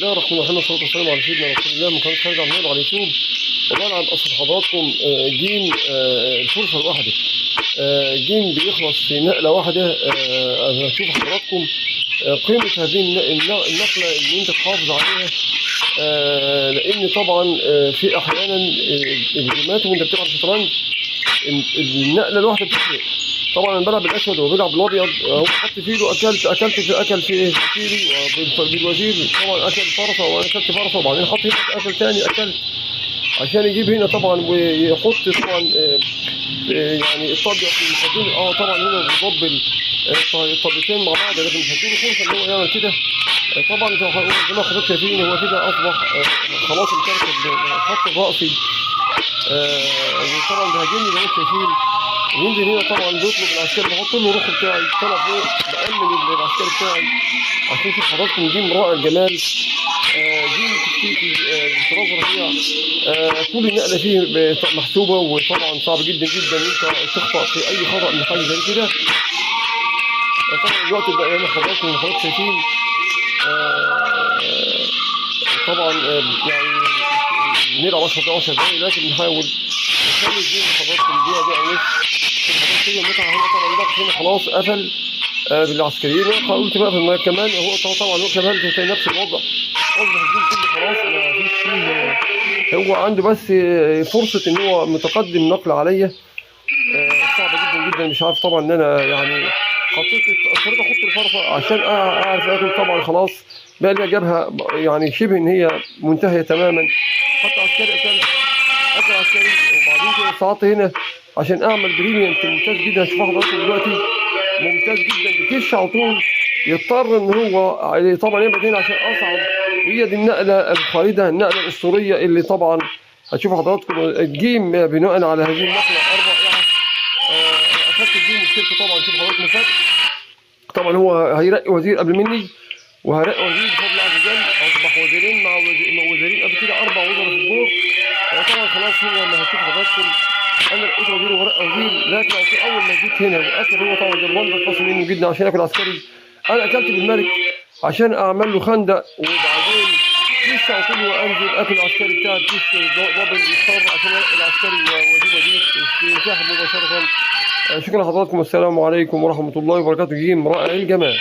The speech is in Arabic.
الله الرحمن الرحيم، والصلاة والسلام على سيدنا رسول الله من قناة خالد عبد النور على اليوتيوب. وطبعا أصل حضراتكم جيم الفرصة الواحدة، جيم بيخلص في نقلة واحدة. هشوف حضراتكم قيمة هذه النقلة اللي أنت تحافظ عليها، لأن طبعا في أحيانا الجيمات وأنت بتلعب شطرنج النقلة الواحدة بتفرق. طبعا انا بلعب بالاسود وهو بيلعب بالابيض، هو حط في ايده اكل في فيلي بالوزير، طبعا اكل فرصه وانا اكلت فرصه، وبعدين حط هنا اكل ثاني اكلت عشان يجيب هنا طبعا ويحط طبعا يعني الطابيه في الخطين. طبعا هنا بيضبل الطابتين مع بعض، لكن مش هديله فرصه ان هو يعمل كده. طبعا زي ما حضرتك شايفين هو كده اصبح خلاص امتلك الخط الرأسي، وطبعا بيهاجمني زي ما انتم شايفين. ينزل هنا طبعا بيطلب العسكري، بحط له الرخ بتاعي طلع فوق، بأمن العسكري بتاعي عشان تشوف حضراتكم جيم رائع الجمال، جيم تكتيكي بطراز رفيع، كل نقله فيه محسوبه، وطبعا صعب جدا جدا ان انت تخطأ في اي خطأ من حاجه زي كده. طبعا الوقت بقى هنا حضراتكم شايفين، طبعا يعني نلعب 10 دقايق، لكن نحاول نخلي الجيم حضراتكم دقيقه ونص. هي المتعه هنا طبعا الضغط هنا خلاص قفل بالعسكريين. قلت بقى كمان هو طبعا هو كمان في نفس الوضع، اصبح الجيم كله خلاص ما فيش فيه، هو عنده بس فرصه ان هو متقدم نقل عليا. صعبه جدا جدا، مش عارف طبعا ان انا يعني اضطريت احط الفرصه عشان اعرف اكل. طبعا خلاص بقى لي جابها يعني شبه ان هي منتهيه تماما. حتى عسكري اكل عسكري، وبعدين كده صعدت هنا عشان اعمل بريميوم ممتاز جدا. هشوف حضراتكم دلوقتي ممتاز جدا بكش على طول، يضطر ان هو طبعا يبعد هنا عشان اصعد. هي دي النقله الخالده، النقله الاسطوريه اللي طبعا هتشوف حضراتكم الجيم بناء على هذه النقله الرائعه. اخذت الجيم وكسبت طبعا. شوف حضراتكم فات طبعا هو هيرقي وزير قبل مني، وهرقي وزير بفضل الله عز وجل. اصبح وزيرين مع وزيرين قبل كده 4 وزراء في الدور. طبعا خلاص هو ما هتشوف حضراتكم انا لقيت وزير ورقه وزير، لكن اول ما جيت هنا واكل هو طبعا جربان بيخلص منه جدا عشان ياكل عسكري. انا اكلت بالملك عشان اعمل له خندق، وبعدين لسه على طول وانزل اكل العسكري بتاعي بكيس دبل يضطر عشان يلاقي العسكري وزير ينسحب مباشره. شكرا لحضراتكم، والسلام عليكم ورحمه الله وبركاته. جيم رائع الجمال.